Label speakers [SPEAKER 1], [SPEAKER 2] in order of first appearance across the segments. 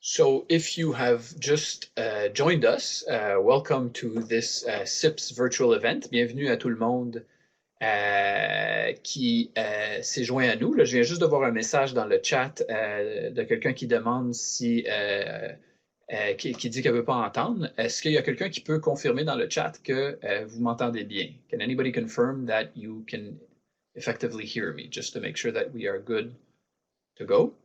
[SPEAKER 1] So if you have just joined us, welcome to this CIPS virtual event. Bienvenue à tout le monde qui s'est joint à nous. Là, je viens juste de voir un message dans le chat de quelqu'un qui demande qui dit qu'elle ne veut pas entendre. Est-ce qu'il y a quelqu'un qui peut confirmer dans le chat que vous m'entendez bien? Can anybody confirm that you can effectively hear me, just to make sure that we are good to go?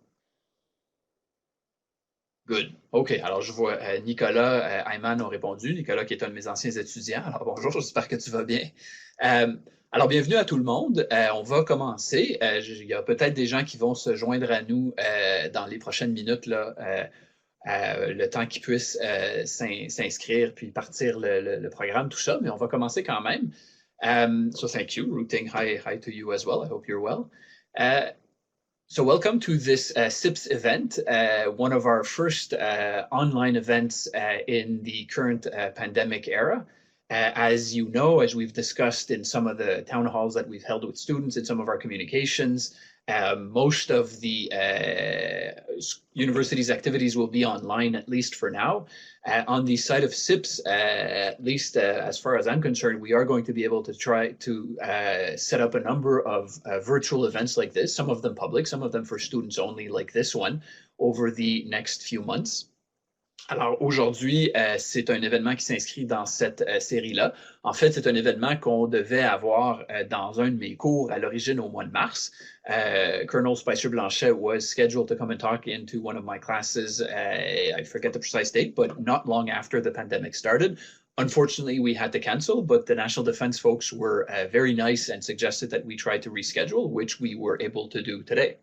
[SPEAKER 1] Good. OK. Alors, je vois Nicolas, Ayman ont répondu. Nicolas, qui est un de mes anciens étudiants. Alors, bonjour, j'espère que tu vas bien. Alors, bienvenue à tout le monde. On va commencer. Il y a peut-être des gens qui vont se joindre à nous dans les prochaines minutes, là, le temps qu'ils puissent s'inscrire puis partir le programme, tout ça. Mais on va commencer quand même. So, thank you. Rooting hi to you as well. I hope you're well. So welcome to this CIPS event, one of our first online events in the current pandemic era. As you know, as we've discussed in some of the town halls that we've held with students in some of our communications, most of the university's activities will be online, at least for now. On the side of CIPS, at least as far as I'm concerned, we are going to be able to try to set up a number of virtual events like this, some of them public, some of them for students only, like this one, over the next few months. Alors aujourd'hui, c'est un événement qui s'inscrit dans cette série-là. En fait, c'est un événement qu'on devait avoir dans un de mes cours à l'origine au mois de mars. Colonel Speiser-Blanchet was scheduled to come and talk into one of my classes. I forget the precise date, but not long after the pandemic started. Unfortunately, we had to cancel, but the National Defense folks were very nice and suggested that we try to reschedule, which we were able to do today.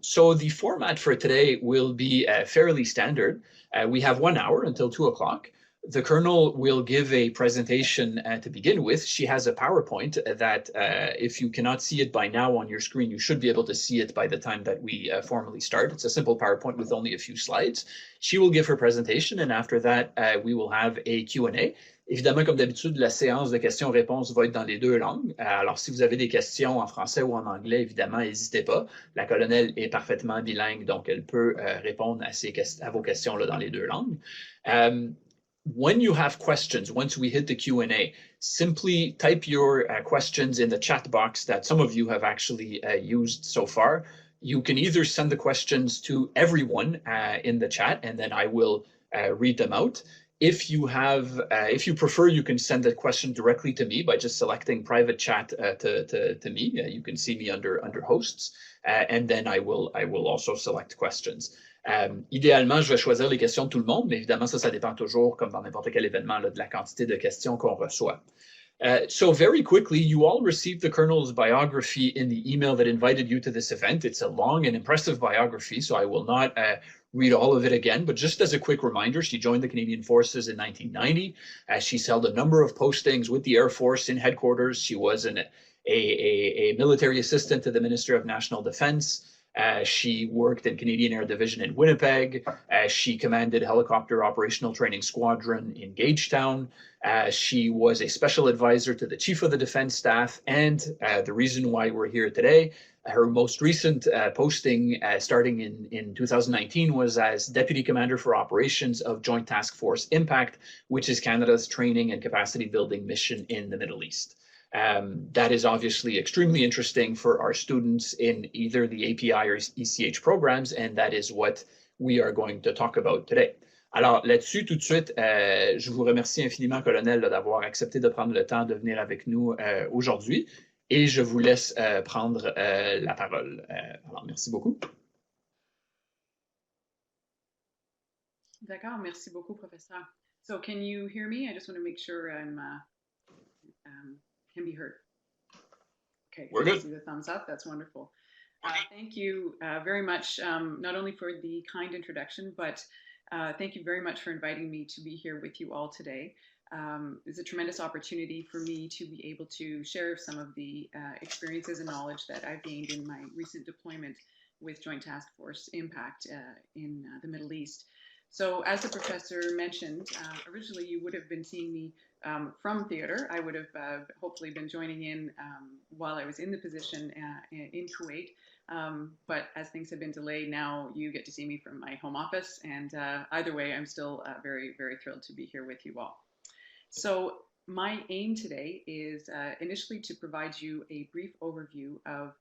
[SPEAKER 1] So the format for today will be fairly standard. We have 1 hour until 2 o'clock. The Colonel will give a presentation to begin with. She has a PowerPoint that if you cannot see it by now on your screen, you should be able to see it by the time that we formally start. It's a simple PowerPoint with only a few slides. She will give her presentation, and after that, we will have a Q&A. Évidemment, comme d'habitude, la séance de questions-réponses va être dans les deux langues. Alors, si vous avez des questions en français ou en anglais, évidemment, n'hésitez pas. La colonelle est parfaitement bilingue, donc elle peut répondre à vos questions là, dans les deux langues. When you have questions, once we hit the Q&A, simply type your questions in the chat box that some of you have actually used so far. You can either send the questions to everyone in the chat, and then I will read them out. If you prefer, you can send the question directly to me by just selecting private chat to me. You can see me under hosts, and then I will also select questions. Idéalement, je vais choisir les questions de tout le monde, mais évidemment, ça dépend toujours, comme dans n'importe quel événement, là, de la quantité de questions qu'on reçoit. So very quickly, you all received the Colonel's biography in the email that invited you to this event. It's a long and impressive biography, so I will not read all of it again, but just as a quick reminder, she joined the Canadian Forces in 1990. She's held a number of postings with the Air Force in headquarters. She was a military assistant to the Minister of National Defense. She worked in Canadian Air Division in Winnipeg. She commanded Helicopter Operational Training Squadron in Gagetown. She was a special advisor to the Chief of the Defense Staff, and the reason why we're here today, her most recent posting starting in 2019 was as Deputy Commander for Operations of Joint Task Force Impact, which is Canada's training and capacity building mission in the Middle East. That is obviously extremely interesting for our students in either the API or ECH programs, and that is what we are going to talk about today. Alors là-dessus, tout de suite, je vous remercie infiniment, Colonel, d'avoir accepté de prendre le temps de venir avec nous aujourd'hui. Et je vous laisse prendre la parole. Alors, merci beaucoup.
[SPEAKER 2] D'accord, merci beaucoup, professeur. So, can you hear me? I just want to make sure I'm can be heard. Okay,
[SPEAKER 1] we're good.
[SPEAKER 2] I see the thumbs up. That's wonderful. Thank you very much, not only for the kind introduction, but thank you very much for inviting me to be here with you all today. It's a tremendous opportunity for me to be able to share some of the experiences and knowledge that I've gained in my recent deployment with Joint Task Force Impact in the Middle East. So as the professor mentioned, originally you would have been seeing me from theater. I would have hopefully been joining in while I was in the position in Kuwait. But as things have been delayed, now you get to see me from my home office. And either way, I'm still very, very thrilled to be here with you all. So my aim today is initially to provide you a brief overview of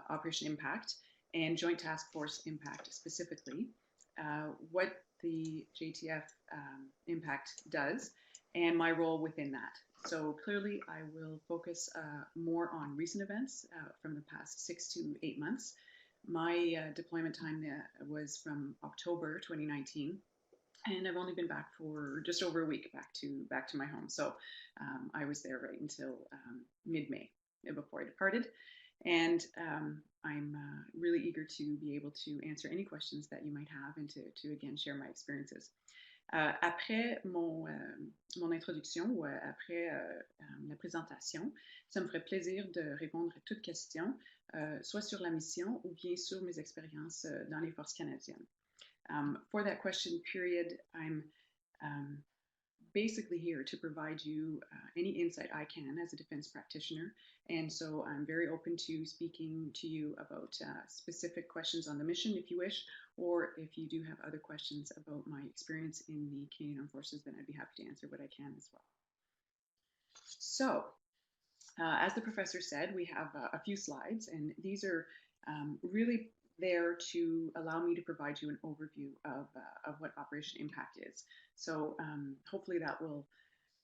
[SPEAKER 2] Operation Impact and Joint Task Force Impact specifically, what the JTF Impact does, and my role within that. So clearly I will focus more on recent events from the past 6 to 8 months. My deployment time was from October 2019, and I've only been back for just over a week back to my home. So I was there right until mid-May before I departed. And I'm really eager to be able to answer any questions that you might have and to again share my experiences. Après mon introduction ou après la présentation, ça me ferait plaisir de répondre à toutes questions, soit sur la mission ou bien sur mes expériences dans les forces canadiennes. For that question period, I'm basically here to provide you any insight I can as a defense practitioner. And so I'm very open to speaking to you about specific questions on the mission if you wish, or if you do have other questions about my experience in the Canadian Armed Forces, then I'd be happy to answer what I can as well. So as the professor said, we have a few slides, and these are really there to allow me to provide you an overview of what Operation Impact is. So hopefully that will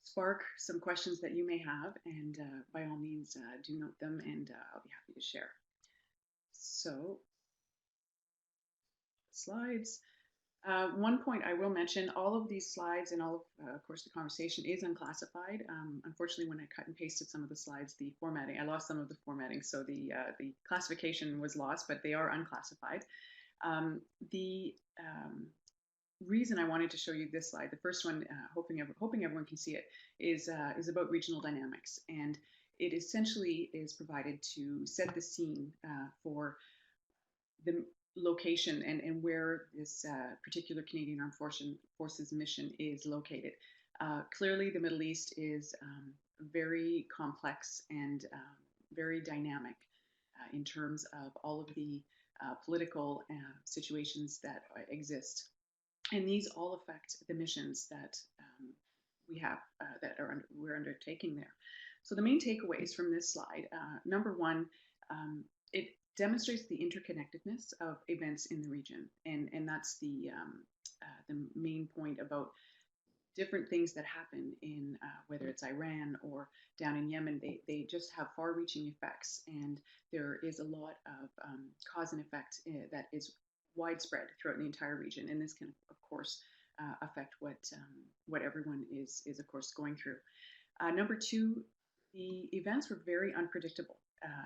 [SPEAKER 2] spark some questions that you may have, and by all means do note them, and I'll be happy to share. So slides. One point I will mention, all of these slides and all of course, the conversation is unclassified. Unfortunately, when I cut and pasted some of the slides, the formatting, I lost some of the formatting, so the classification was lost, but they are unclassified. The reason I wanted to show you this slide, the first one, hoping everyone can see it, is about regional dynamics, and it essentially is provided to set the scene for the location and where this particular Canadian Armed Forces mission is located. Clearly, the Middle East is very complex and very dynamic in terms of all of the political situations that exist. And these all affect the missions that we have, we're undertaking there. So the main takeaways from this slide, number one, it demonstrates the interconnectedness of events in the region, and that's the main point about different things that happen in whether it's Iran or down in Yemen. They just have far-reaching effects, and there is a lot of cause and effect that is widespread throughout the entire region, and this can of course affect what everyone is of course going through. Number two, the events were very unpredictable.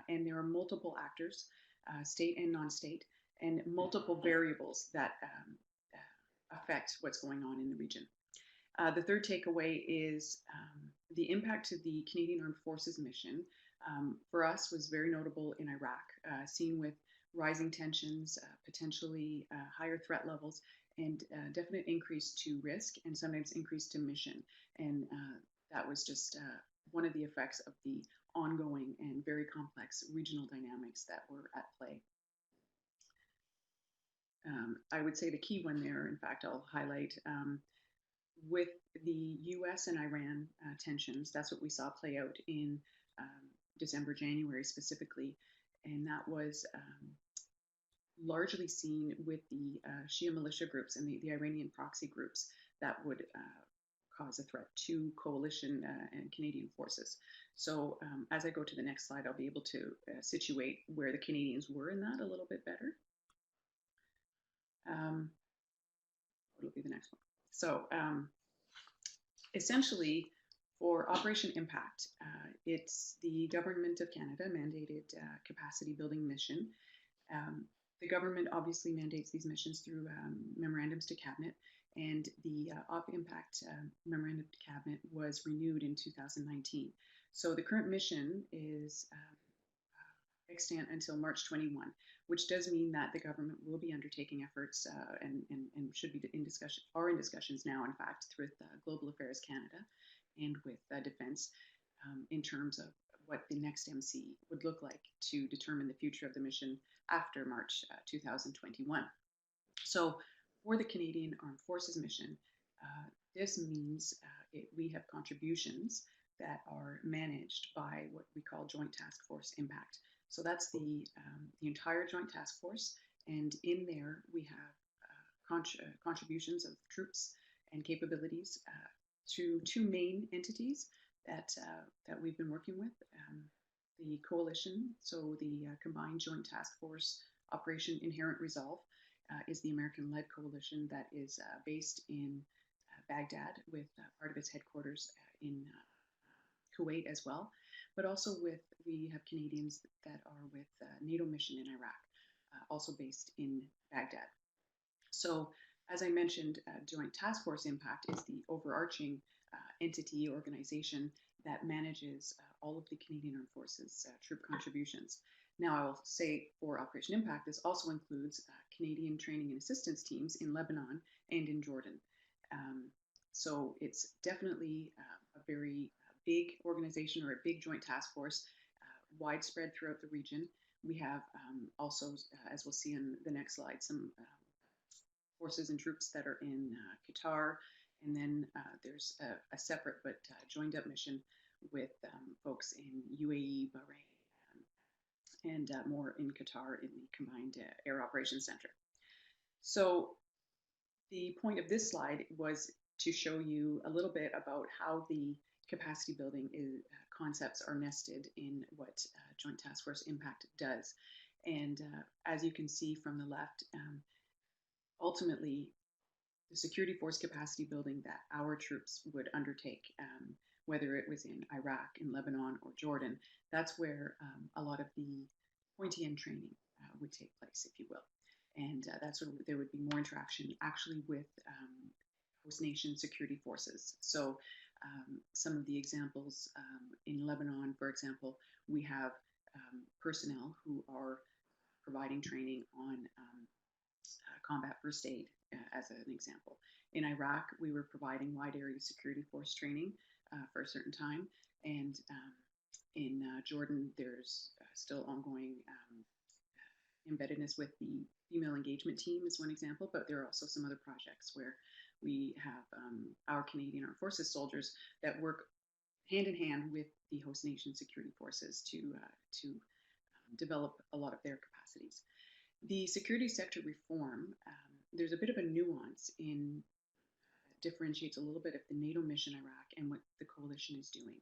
[SPEAKER 2] And there are multiple actors, state and non-state, and multiple variables that affect what's going on in the region. The third takeaway is the impact to the Canadian Armed Forces mission for us was very notable in Iraq, seen with rising tensions, potentially higher threat levels, and definite increase to risk, and sometimes increase to mission. And that was just one of the effects of the ongoing and very complex regional dynamics that were at play. I would say the key one there, in fact, I'll highlight, with the US and Iran tensions, that's what we saw play out in December, January specifically, and that was largely seen with the Shia militia groups and the Iranian proxy groups that would cause a threat to coalition and Canadian forces. So as I go to the next slide, I'll be able to situate where the Canadians were in that a little bit better. It'll be the next one. So essentially, for Operation Impact, it's the Government of Canada mandated capacity building mission. The government obviously mandates these missions through memorandums to cabinet, and the Op Impact Memorandum to Cabinet was renewed in 2019. So the current mission is extant until March 21, which does mean that the government will be undertaking efforts and should be in discussion, are in discussions now, in fact, with Global Affairs Canada and with Defence in terms of what the next MC would look like to determine the future of the mission after March 2021. So for the Canadian Armed Forces mission, this means we have contributions that are managed by what we call Joint Task Force Impact. So that's the entire Joint Task Force, and in there we have contributions of troops and capabilities to two main entities that we've been working with. The coalition, so the Combined Joint Task Force Operation Inherent Resolve, is the American-led coalition that is based in Baghdad, with part of its headquarters in Kuwait as well, but also we have Canadians that are with NATO mission in Iraq, also based in Baghdad. So as I mentioned, Joint Task Force Impact is the overarching entity, organization that manages all of the Canadian Armed Forces troop contributions. Now, I will say for Operation Impact, this also includes Canadian training and assistance teams in Lebanon and in Jordan. So it's definitely a very big organization, or a big joint task force, widespread throughout the region. We have also, as we'll see in the next slide, some forces and troops that are in Qatar, and then there's a separate but joined up mission with folks in UAE, Bahrain, and more in Qatar in the Combined Air Operations Center. So the point of this slide was to show you a little bit about how the capacity building concepts are nested in what Joint Task Force Impact does. And as you can see from the left, ultimately, the security force capacity building that our troops would undertake, whether it was in Iraq, in Lebanon, or Jordan, that's where a lot of the pointy end training would take place, if you will. And that's where there would be more interaction actually with host nation security forces. So some of the examples in Lebanon, for example, we have personnel who are providing training on combat first aid, as an example. In Iraq, we were providing wide area security force training for a certain time. And in Jordan, there's still ongoing embeddedness with the female engagement team is one example, but there are also some other projects where we have our Canadian Armed Forces soldiers that work hand in hand with the host nation security forces to develop a lot of their capacities. The security sector reform, there's a bit of a nuance in differentiates a little bit of the NATO mission Iraq and what the coalition is doing.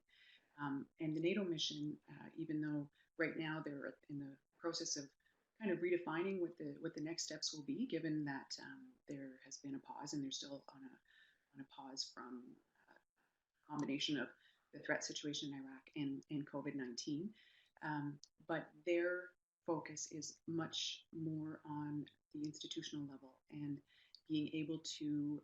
[SPEAKER 2] And the NATO mission, even though right now they're in the process of kind of redefining what the next steps will be, given that there has been a pause, and they're still on a pause from a combination of the threat situation in Iraq and COVID-19. But their focus is much more on the institutional level and being able to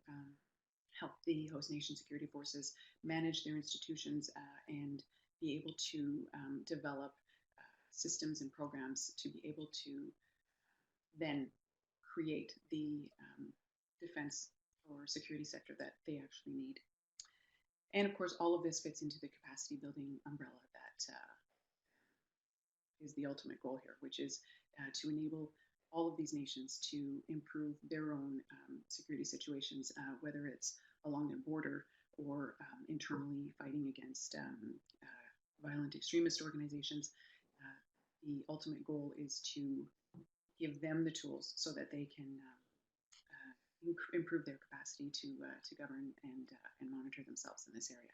[SPEAKER 2] help the host nation security forces manage their institutions and be able to develop systems and programs to be able to then create the defense or security sector that they actually need. And of course, all of this fits into the capacity building umbrella that is the ultimate goal here, which is to enable all of these nations to improve their own security situations, whether it's along their border or internally fighting against violent extremist organizations. The ultimate goal is to give them the tools so that they can improve their capacity to govern and monitor themselves in this area.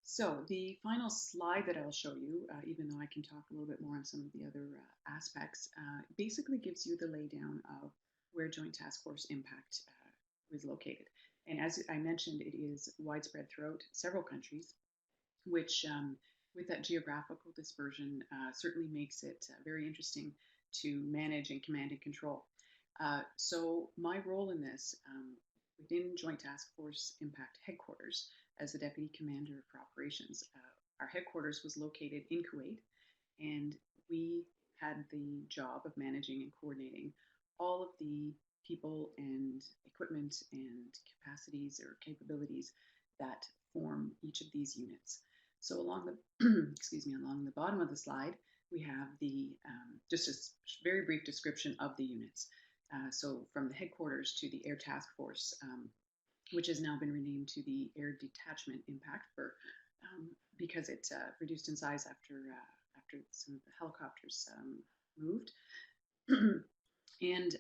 [SPEAKER 2] So the final slide that I'll show you, even though I can talk a little bit more on some of the other aspects, basically gives you the laydown of where Joint Task Force Impact is located. And as I mentioned, it is widespread throughout several countries, which with that geographical dispersion certainly makes it very interesting to manage and command and control. So my role in this within Joint Task Force Impact Headquarters as the Deputy Commander for Operations, our headquarters was located in Kuwait, and we had the job of managing and coordinating all of the people and equipment and capacities or capabilities that form each of these units. So along the excuse me, along the bottom of the slide, we have the just a very brief description of the units. So from the headquarters to the Air Task Force, which has now been renamed to the Air Detachment Impact for because it reduced in size after some of the helicopters moved. And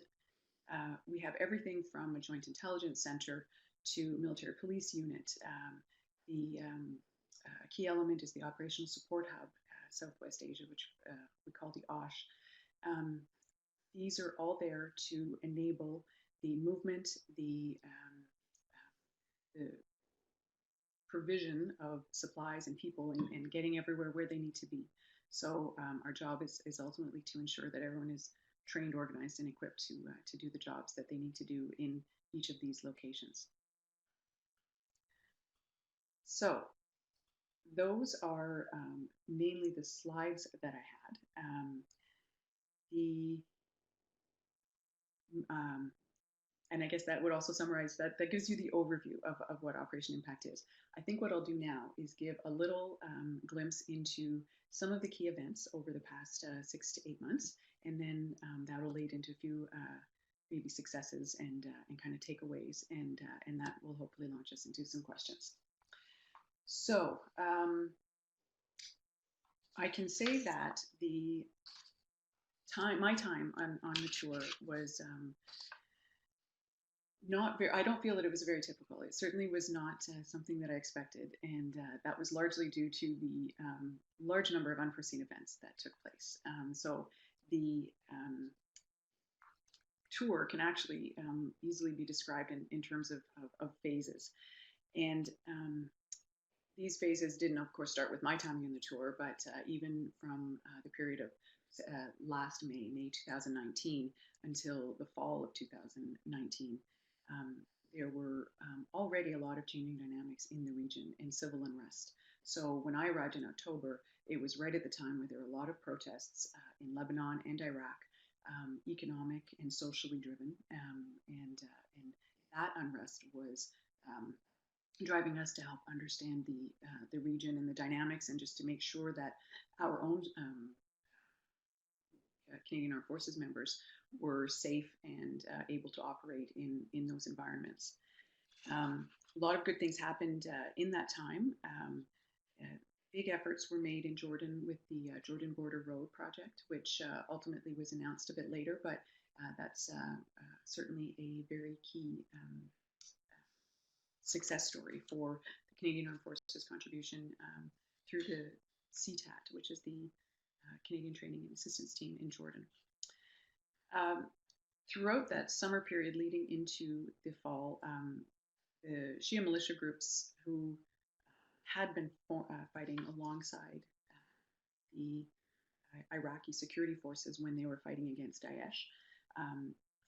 [SPEAKER 2] we have everything from a joint intelligence center to military police unit. The key element is the operational support hub, Southwest Asia, which we call the OSH. These are all there to enable the movement, the provision of supplies and people and getting everywhere where they need to be. So our job is ultimately to ensure that everyone is trained, organized, and equipped to do the jobs that they need to do in each of these locations. So those are mainly the slides that I had. And I guess that would also summarize that. That gives you the overview of what Operation Impact is. I think what I'll do now is give a little glimpse into some of the key events over the past 6 to 8 months, and then that'll lead into a few maybe successes and kind of takeaways, and that will hopefully launch us into some questions. So I can say that my time on the tour was not very, I don't feel that it was very typical. It certainly was not something that I expected, and that was largely due to the large number of unforeseen events that took place. So the tour can actually easily be described in terms of phases. And these phases didn't, of course, start with my timing on the tour, but even from the period of last May 2019, until the fall of 2019, there were already a lot of changing dynamics in the region and civil unrest. So when I arrived in October, it was right at the time where there were a lot of protests in Lebanon and Iraq, economic and socially driven, and that unrest was driving us to help understand the region and the dynamics, and just to make sure that our own Canadian Armed Forces members were safe and able to operate in those environments. A lot of good things happened in that time. Big efforts were made in Jordan with the Jordan Border Road project, which ultimately was announced a bit later, but that's certainly a very key success story for the Canadian Armed Forces contribution through the CTAT, which is the Canadian Training and Assistance Team in Jordan. Throughout that summer period leading into the fall, the Shia militia groups who had been fighting alongside the Iraqi security forces when they were fighting against Daesh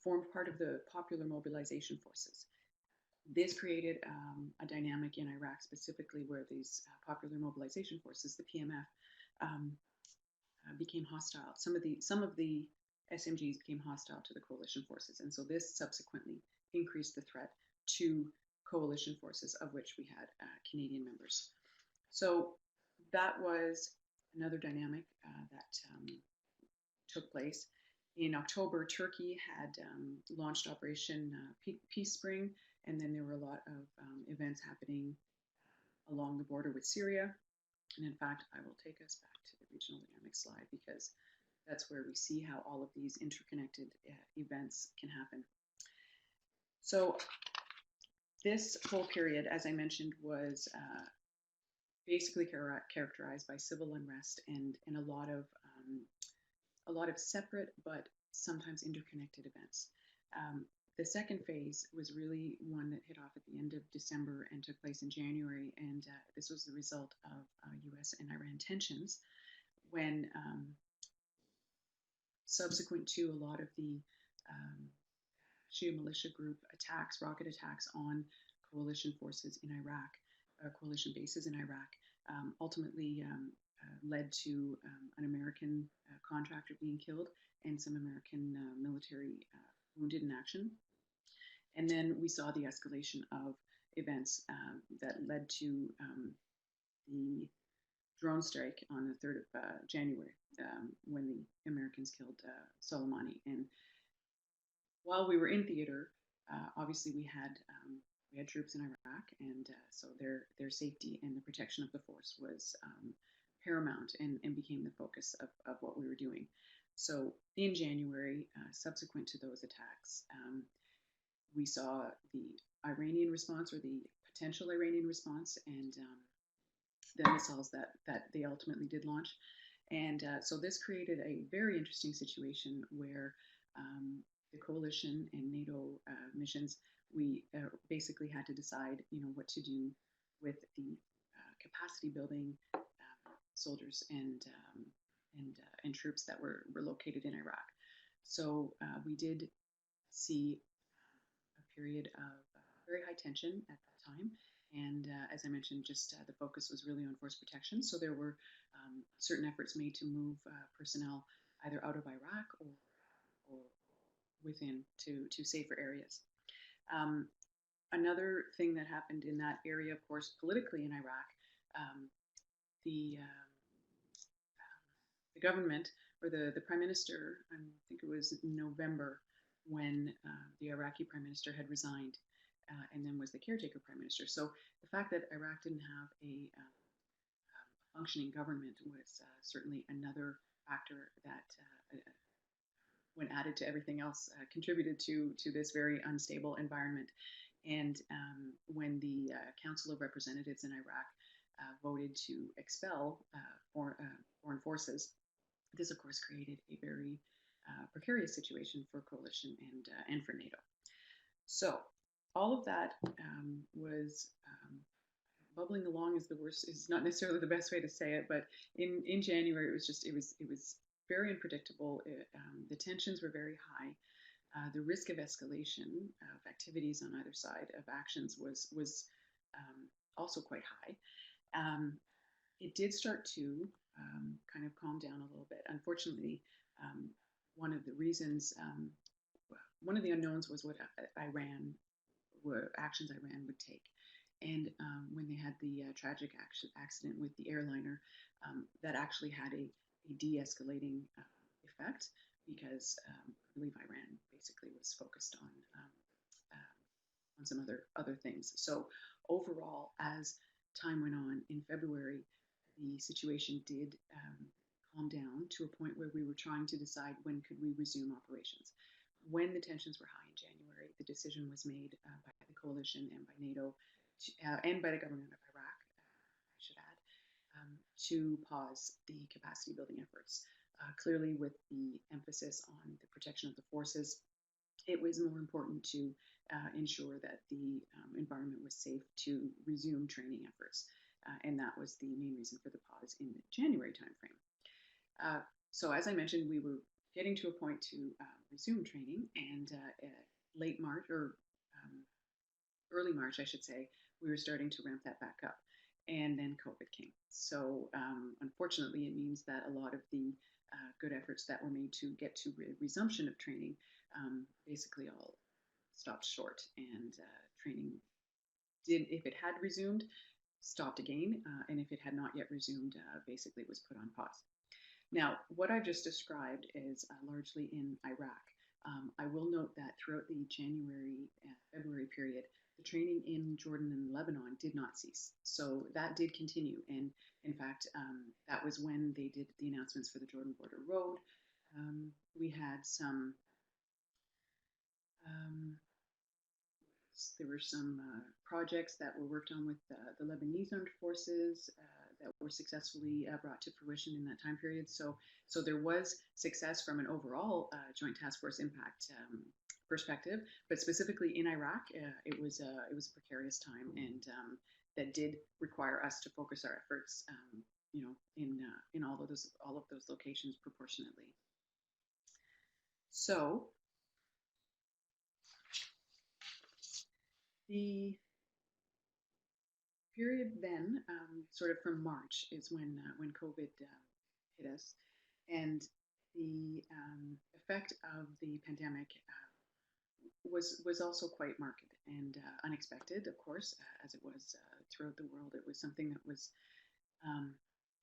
[SPEAKER 2] formed part of the Popular Mobilization Forces. This created a dynamic in Iraq specifically where these Popular Mobilization Forces, the PMF, became hostile. Some of the SMGs became hostile to the coalition forces, and so this subsequently increased the threat to coalition forces, of which we had Canadian members. So that was another dynamic that took place. In October, Turkey had launched Operation Peace Spring, and then there were a lot of events happening along the border with Syria. And in fact, I will take us back to the regional dynamic slide, because that's where we see how all of these interconnected events can happen. So this whole period, as I mentioned, was basically characterized by civil unrest and a lot of separate but sometimes interconnected events. The second phase was really one that hit off at the end of December and took place in January, and this was the result of US and Iran tensions, when subsequent to a lot of the Shia militia group attacks, rocket attacks on coalition forces in Iraq, coalition bases in Iraq, ultimately led to an American contractor being killed and some American military wounded in action. And then we saw the escalation of events that led to the drone strike on the 3rd of January when the Americans killed Soleimani. And while we were in theater, obviously we had troops in Iraq, and so their safety and the protection of the force was paramount and became the focus of what we were doing. So in January, subsequent to those attacks, we saw the Iranian response, or the potential Iranian response, and the missiles that they ultimately did launch. And so this created a very interesting situation where the coalition and NATO missions, we basically had to decide, what to do with the capacity building soldiers and troops that were located in Iraq. So we did see a period of very high tension at that time. And as I mentioned, just the focus was really on force protection. So there were certain efforts made to move personnel either out of Iraq or within to safer areas. Another thing that happened in that area, of course, politically in Iraq, the government, or the prime minister, I think it was November, when the Iraqi prime minister had resigned and then was the caretaker prime minister. So the fact that Iraq didn't have a functioning government was certainly another factor that, when added to everything else, contributed to this very unstable environment. And when the Council of Representatives in Iraq voted to expel foreign forces, this, of course, created a very precarious situation for coalition and for NATO. So all of that was bubbling along is not necessarily the best way to say it, but in January it was very unpredictable. The tensions were very high. The risk of escalation of activities on either side of actions was also quite high. It did start to kind of calm down a little bit. Unfortunately, one of the reasons, one of the unknowns was what actions Iran would take. And when they had the tragic accident with the airliner, that actually had a de-escalating effect, because I believe Iran basically was focused on some other things. So overall, as time went on, in February, the situation did calm down to a point where we were trying to decide when could we resume operations. When the tensions were high in January, the decision was made by the coalition and by NATO and by the government of Iraq, I should add, to pause the capacity building efforts. Clearly, with the emphasis on the protection of the forces, it was more important to ensure that the environment was safe to resume training efforts. And that was the main reason for the pause in the January timeframe. So as I mentioned, we were getting to a point to resume training, and late March, or early March, I should say, we were starting to ramp that back up. And then COVID came. So unfortunately, it means that a lot of the good efforts that were made to get to resumption of training basically all stopped short, and training did, if it had resumed, stopped again, and if it had not yet resumed, basically was put on pause. Now, what I've just described is largely in Iraq. I will note that throughout the January-February period, the training in Jordan and Lebanon did not cease. So that did continue. And in fact, that was when they did the announcements for the Jordan Border Road. We had some, there were some projects that were worked on with the Lebanese armed forces that were successfully brought to fruition in that time period. So there was success from an overall Joint Task Force impact perspective, but specifically in Iraq, it was a precarious time, and that did require us to focus our efforts, in all of those locations proportionately. So the period then, sort of from March, is when COVID hit us, and the effect of the pandemic was also quite marked and unexpected, of course, as it was throughout the world. It was something that was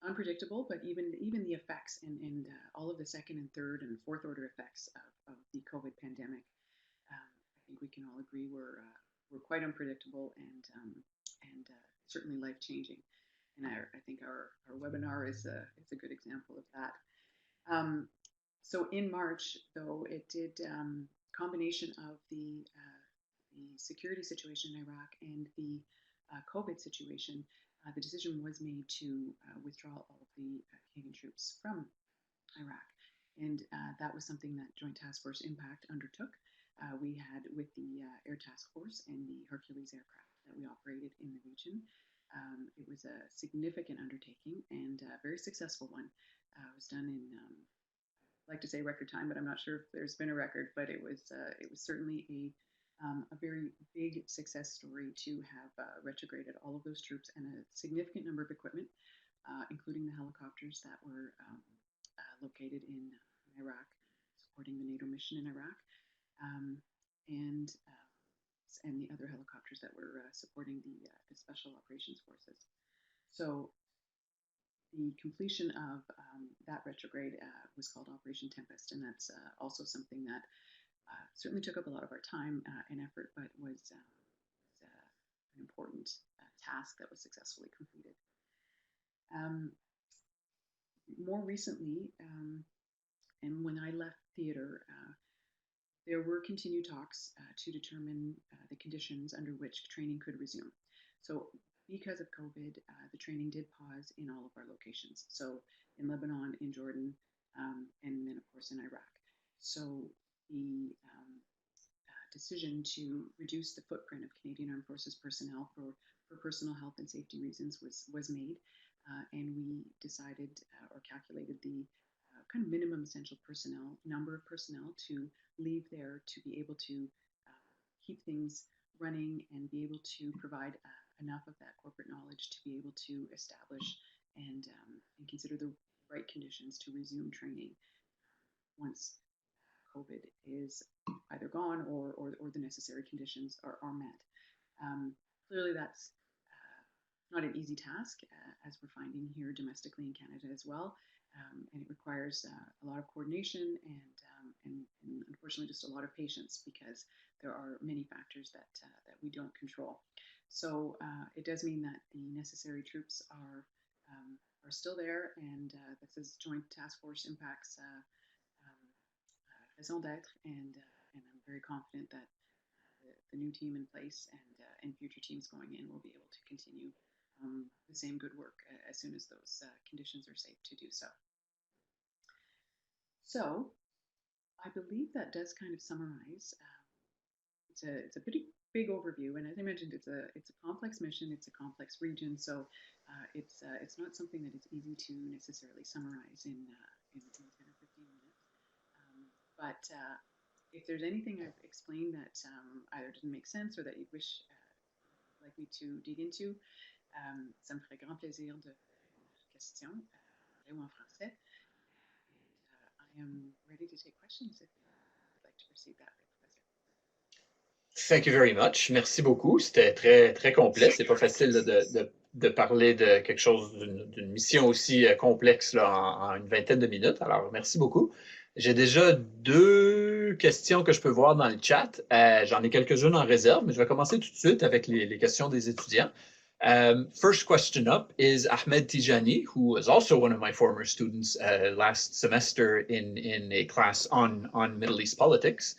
[SPEAKER 2] unpredictable, but even the effects and all of the second and third and fourth order effects of the COVID pandemic, I think we can all agree were quite unpredictable and certainly life changing. And I think our webinar is a good example of that. So in March, though, it did combination of the security situation in Iraq and the COVID situation. The decision was made to withdraw all of the Canadian troops from Iraq. And that was something that Joint Task Force Impact undertook. We had with the Air Task Force and the Hercules aircraft that we operated in the region. It was a significant undertaking and a very successful one. It was done in, I'd like to say record time, but I'm not sure if there's been a record, but it was certainly a very big success story to have retrograded all of those troops and a significant number of equipment, including the helicopters that were located in Iraq, supporting the NATO mission in Iraq, and the other helicopters that were supporting the Special Operations Forces. So the completion of that retrograde was called Operation Tempest, and that's also something that certainly took up a lot of our time and effort, but was an important task that was successfully completed. More recently, and when I left theater, there were continued talks to determine the conditions under which training could resume. So because of COVID, the training did pause in all of our locations. So in Lebanon, in Jordan, and then of course in Iraq. So the decision to reduce the footprint of Canadian Armed Forces personnel for personal health and safety reasons was made, and we decided or calculated the kind of minimum essential personnel, number of personnel to leave there to be able to keep things running and be able to provide enough of that corporate knowledge to be able to establish and consider the right conditions to resume training once COVID is either gone or the necessary conditions are met. Clearly, that's not an easy task, as we're finding here domestically in Canada as well, and it requires a lot of coordination and unfortunately just a lot of patience because there are many factors that we don't control. So it does mean that the necessary troops are still there, and this is Joint Task Force Impact's raison d'être, and I'm very confident that the new team in place and future teams going in will be able to continue the same good work as soon as those conditions are safe to do so. So I believe that does kind of summarize. It's a pretty big overview, and as I mentioned, it's a complex mission, it's a complex region, so it's not something that is easy to necessarily summarize in 10 or 15 minutes. But if there's anything I've explained that either didn't make sense or that you wish like me to dig into, ça me ferait grand plaisir de questions, en anglais ou en français. I am ready to take questions if you'd like to proceed that way, Professor.
[SPEAKER 1] Thank you very much. Merci beaucoup. C'était très, très complet. C'est pas facile de parler de quelque chose, d'une mission aussi complexe là, en une vingtaine de minutes. Alors, merci beaucoup. J'ai déjà 2 questions que je peux voir dans le chat. J'en ai quelques-unes en réserve, mais je vais commencer tout de suite avec les questions des étudiants. First question up is Ahmed Tijani, who was also one of my former students last semester in a class on Middle East politics.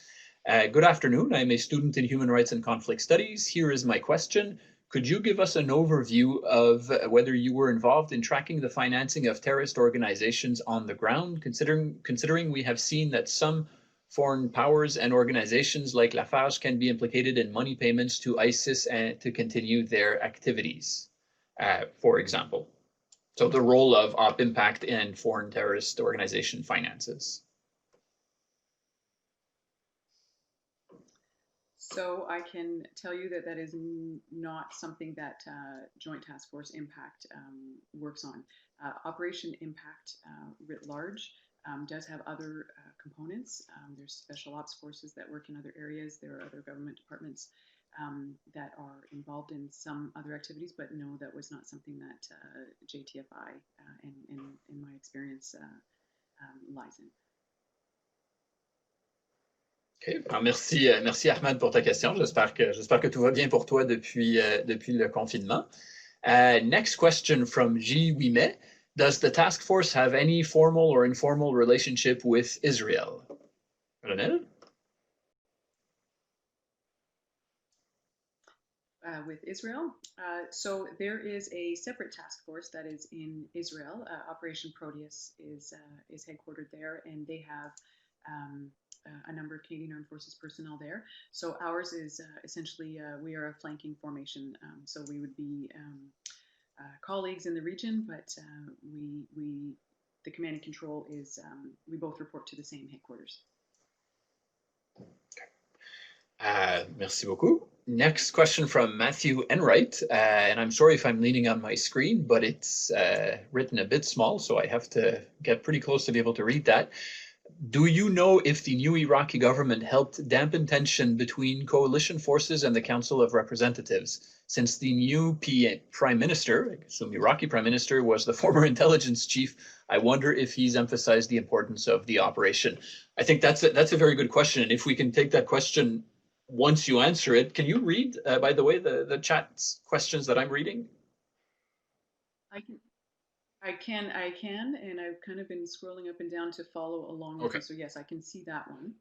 [SPEAKER 1] Good afternoon. I'm a student in Human Rights and Conflict Studies. Here is my question. Could you give us an overview of whether you were involved in tracking the financing of terrorist organizations on the ground, considering we have seen that some foreign powers and organizations like Lafarge can be implicated in money payments to ISIS and to continue their activities, for example. So the role of op impact in foreign terrorist organization finances.
[SPEAKER 2] So I can tell you that that is not something that Joint Task Force Impact works on. Operation Impact writ large does have other components. There's special ops forces that work in other areas. There are other government departments that are involved in some other activities, but no, that was not something that JTFI, in my experience, lies in.
[SPEAKER 1] OK. Alors, merci Ahmad pour ta question. J'espère que tout va bien pour toi depuis le confinement. Next question from G. Wimet. Does the task force have any formal or informal relationship with Israel? Colonel?
[SPEAKER 2] With Israel. So there is a separate task force that is in Israel. Operation Proteus is headquartered there, and they have a number of Canadian Armed Forces personnel there. So ours is essentially, we are a flanking formation. So we would be colleagues in the region, but the command and control is, we both report to the same headquarters.
[SPEAKER 1] Merci beaucoup. Next question from Matthew Enright, and I'm sorry if I'm leaning on my screen, but it's written a bit small, so I have to get pretty close to be able to read that. Do you know if the new Iraqi government helped dampen tension between coalition forces and the Council of Representatives? Since the new Prime Minister, I assume Iraqi Prime Minister, was the former intelligence chief, I wonder if he's emphasized the importance of the operation. I think that's a very good question, and if we can take that question once you answer it, can you read, by the way, the chat questions that I'm reading?
[SPEAKER 2] I can, and I've kind of been scrolling up and down to follow along with you. So yes, I can see that one.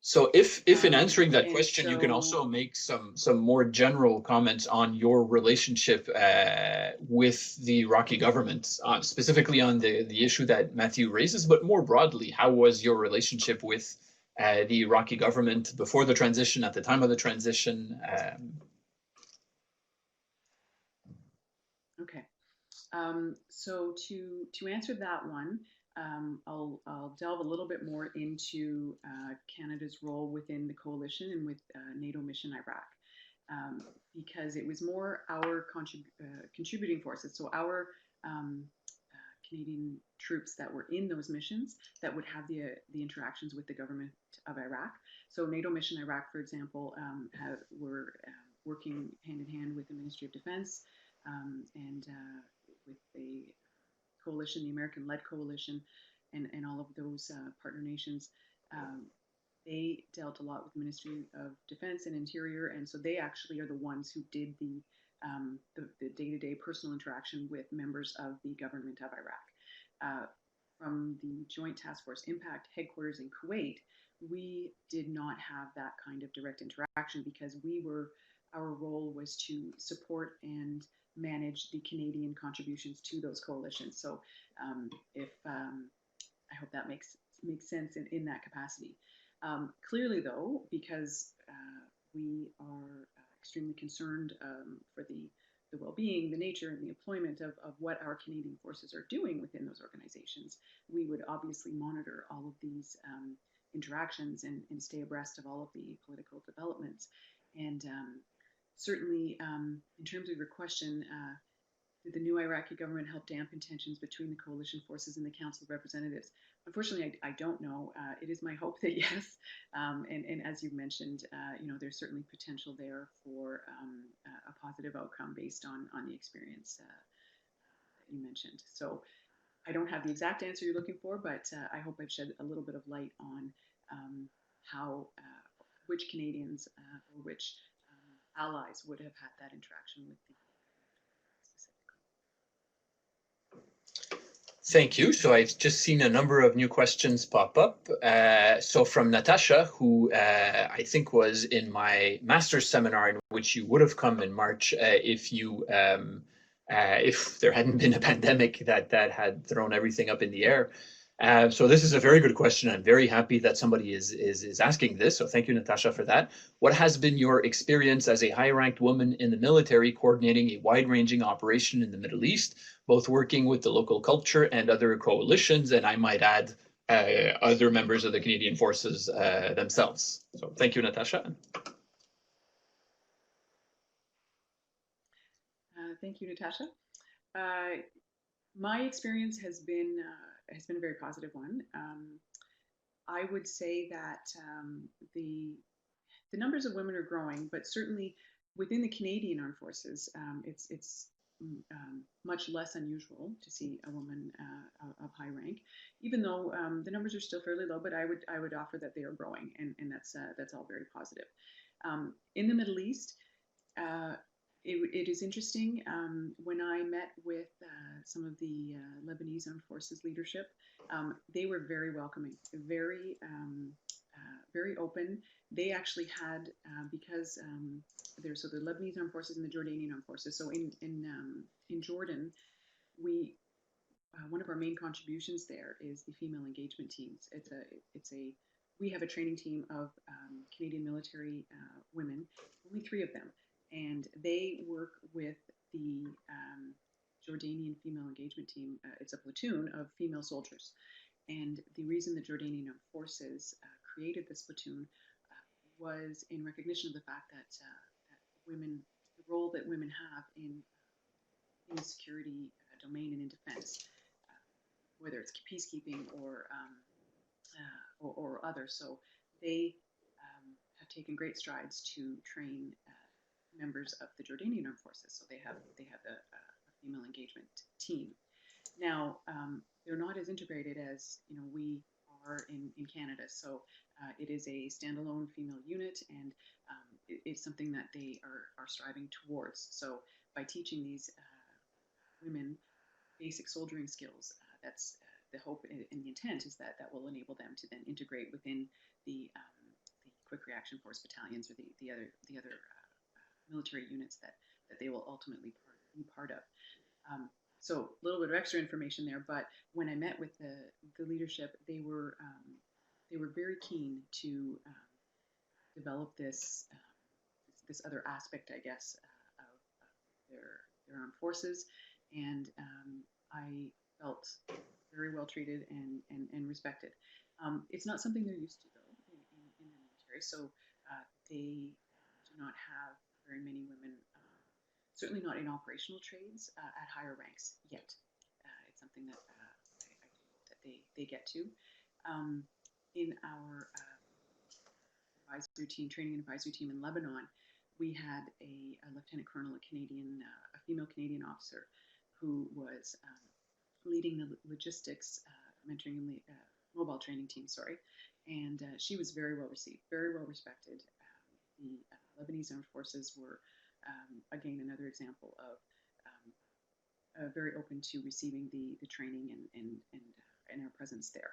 [SPEAKER 1] So if in answering that question, you can also make some more general comments on your relationship with the Iraqi government, specifically on the issue that Matthew raises, but more broadly, how was your relationship with the Iraqi government before the transition, at the time of the transition?
[SPEAKER 2] Okay. So to answer that one, I'll delve a little bit more into Canada's role within the coalition and with NATO mission Iraq, because it was more our contributing forces, so our Canadian troops that were in those missions that would have the interactions with the government of Iraq. So NATO mission Iraq, for example, were working hand in hand with the Ministry of Defense and with the coalition, the American-led coalition, and all of those partner nations. They dealt a lot with the Ministry of Defense and Interior, and so they actually are the ones who did the day-to-day personal interaction with members of the government of Iraq. From the Joint Task Force Impact headquarters in Kuwait, we did not have that kind of direct interaction because our role was to support and manage the Canadian contributions to those coalitions. So I hope that makes sense in that capacity. Clearly though, because we are extremely concerned for the well-being, the nature, and the employment of what our Canadian forces are doing within those organizations, we would obviously monitor all of these interactions and stay abreast of all of the political developments. And certainly, in terms of your question, did the new Iraqi government help dampen tensions between the coalition forces and the Council of Representatives? Unfortunately, I don't know. It is my hope that yes. And as you mentioned, there's certainly potential there for a positive outcome based on the experience that you mentioned. So I don't have the exact answer you're looking for, but I hope I've shed a little bit of light on how which Canadians or which allies would have had that interaction with the
[SPEAKER 1] Thank you. So I've just seen a number of new questions pop up. So from Natasha, who I think was in my master's seminar, in which you would have come in March if there hadn't been a pandemic that had thrown everything up in the air. So this is a very good question. I'm very happy that somebody is asking this. So thank you, Natasha, for that. What has been your experience as a high-ranked woman in the military coordinating a wide-ranging operation in the Middle East, both working with the local culture and other coalitions, and I might add, other members of the Canadian Forces themselves? So thank you, Natasha.
[SPEAKER 2] Thank you, Natasha. My experience has been a very positive one. I would say that the numbers of women are growing, but certainly within the Canadian Armed Forces, it's much less unusual to see a woman of high rank, even though the numbers are still fairly low. But I would offer that they are growing, and that's all very positive. In the Middle East, it is interesting. When I met with some of the Lebanese Armed Forces leadership, they were very welcoming, very open. They actually had, because there's the Lebanese Armed Forces and the Jordanian Armed Forces. So in Jordan, one of our main contributions there is the female engagement teams. We have a training team of Canadian military women, only 3 of them, and they work with the Jordanian female engagement team. It's a platoon of female soldiers, and the reason the Jordanian Armed Forces created this platoon was in recognition of the fact that women, the role that women have in the security domain and in defense, whether it's peacekeeping or others. So they have taken great strides to train members of the Jordanian Armed Forces. So they have a female engagement team. Now they're not as integrated as we are in Canada. So it is a standalone female unit, and it's something that they are striving towards. So by teaching these women basic soldiering skills, that's the hope and the intent is that will enable them to then integrate within the quick reaction force battalions or the other military units that they will ultimately be part of. So a little bit of extra information there, but when I met with the leadership, they were very keen to develop this other aspect, I guess, of their armed forces, and I felt very well treated and respected. It's not something they're used to though in the military, so they do not have very many women. Certainly not in operational trades at higher ranks yet. It's something that I hope that they get to. In our advisory team, training and advisory team in Lebanon, we had a lieutenant colonel, a female Canadian officer, who was leading the logistics, mentoring and mobile training team. And she was very well received, very well respected. The Lebanese Armed Forces were again another example of very open to receiving the training and our presence there.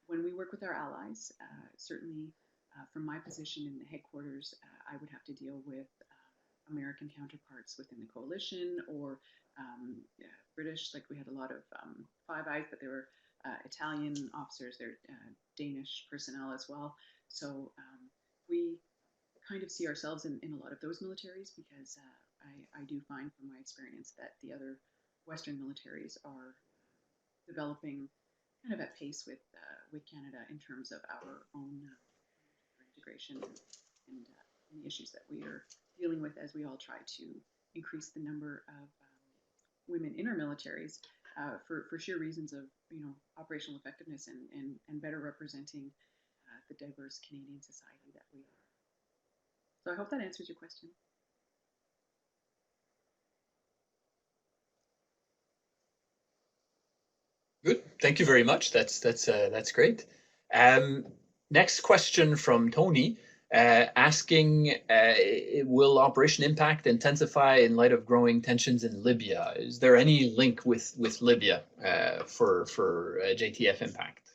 [SPEAKER 2] When we work with our allies, certainly from my position in the headquarters, I would have to deal with American counterparts within the coalition, or British, like we had a lot of Five Eyes, but there were Italian officers, there Danish personnel as well. So we kind of see ourselves in a lot of those militaries, because I do find from my experience that the other Western militaries are developing kind of at pace with Canada in terms of our own integration and the issues that we are dealing with as we all try to increase the number of women in our militaries for sheer reasons of operational effectiveness and better representing the diverse Canadian society that we are. So I hope that answers your question.
[SPEAKER 1] Good. Thank you very much. That's great. Next question from Tony, asking, will Operation Impact intensify in light of growing tensions in Libya? Is there any link with Libya for JTF Impact?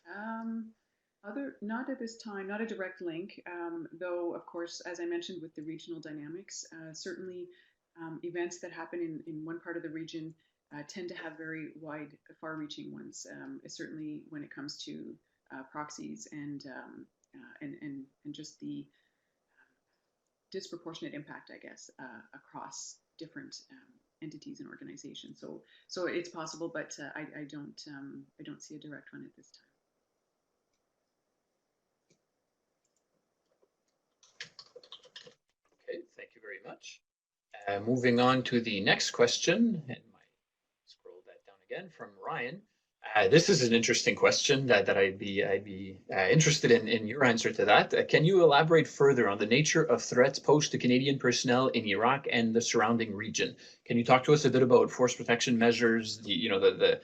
[SPEAKER 2] Not at this time, not a direct link, though, of course, as I mentioned with the regional dynamics, certainly events that happen in one part of the region tend to have very wide, far-reaching ones, certainly when it comes to proxies and just the disproportionate impact, I guess, across different entities and organizations. So it's possible, but I don't see a direct one at this time.
[SPEAKER 1] Okay, thank you very much. Moving on to the next question, and scroll that down again from Ryan. This is an interesting question that I'd be interested in your answer to that. Can you elaborate further on the nature of threats posed to Canadian personnel in Iraq and the surrounding region? Can you talk to us a bit about force protection measures? The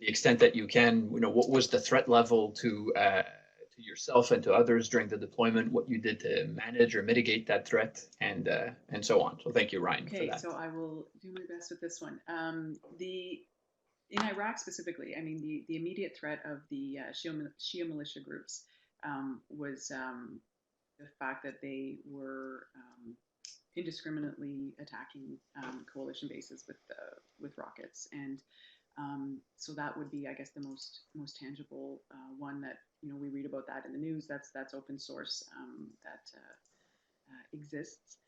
[SPEAKER 1] extent that you can. What was the threat level to yourself and to others during the deployment? What you did to manage or mitigate that threat, and so on. So thank you, Ryan, for that.
[SPEAKER 2] Okay, so I will do my best with this one. In Iraq specifically, I mean, the immediate threat of the Shia militia groups was the fact that they were indiscriminately attacking coalition bases with rockets, and so that would be, I guess, the most tangible one that we read about that in the news. That's open source that exists.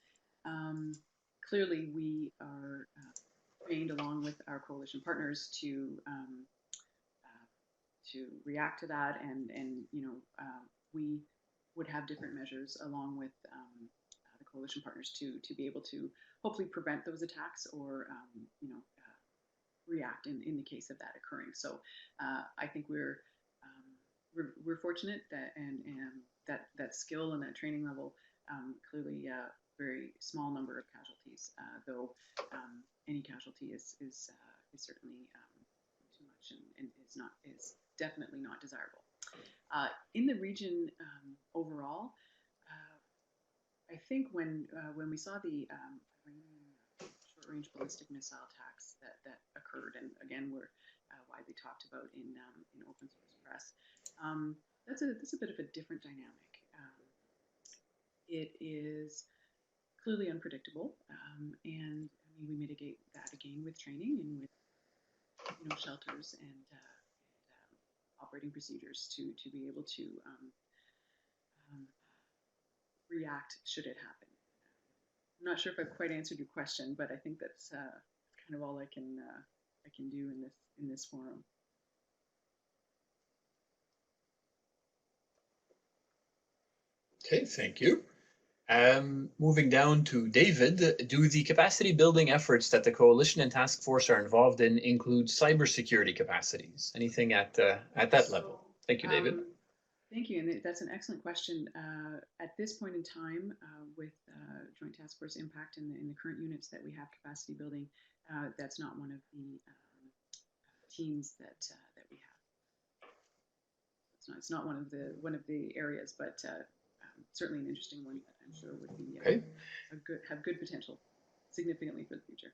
[SPEAKER 2] Clearly, we are trained along with our coalition partners to react to that, and we would have different measures along with the coalition partners to be able to hopefully prevent those attacks or react in the case of that occurring. So I think we're fortunate that and that skill and that training level, clearly very small number of casualties, though any casualty is certainly too much and is definitely not desirable. In the region overall, I think when we saw the short-range ballistic missile attacks that occurred, and again were widely talked about in open source press, that's a bit of a different dynamic. It is clearly unpredictable, and we mitigate that again with training and with shelters and operating procedures to be able to react should it happen. I'm not sure if I've quite answered your question, but I think that's kind of all I can do in this forum.
[SPEAKER 1] Okay, thank you. Moving down to David, do the capacity building efforts that the coalition and task force are involved in include cybersecurity capacities? Anything at that level? Thank you, David.
[SPEAKER 2] Thank you, and that's an excellent question. At this point in time, with Joint Task Force Impact and the current units that we have capacity building, that's not one of the teams that we have. It's not one of the areas, but certainly an interesting one that I'm sure would be have good potential significantly for the future.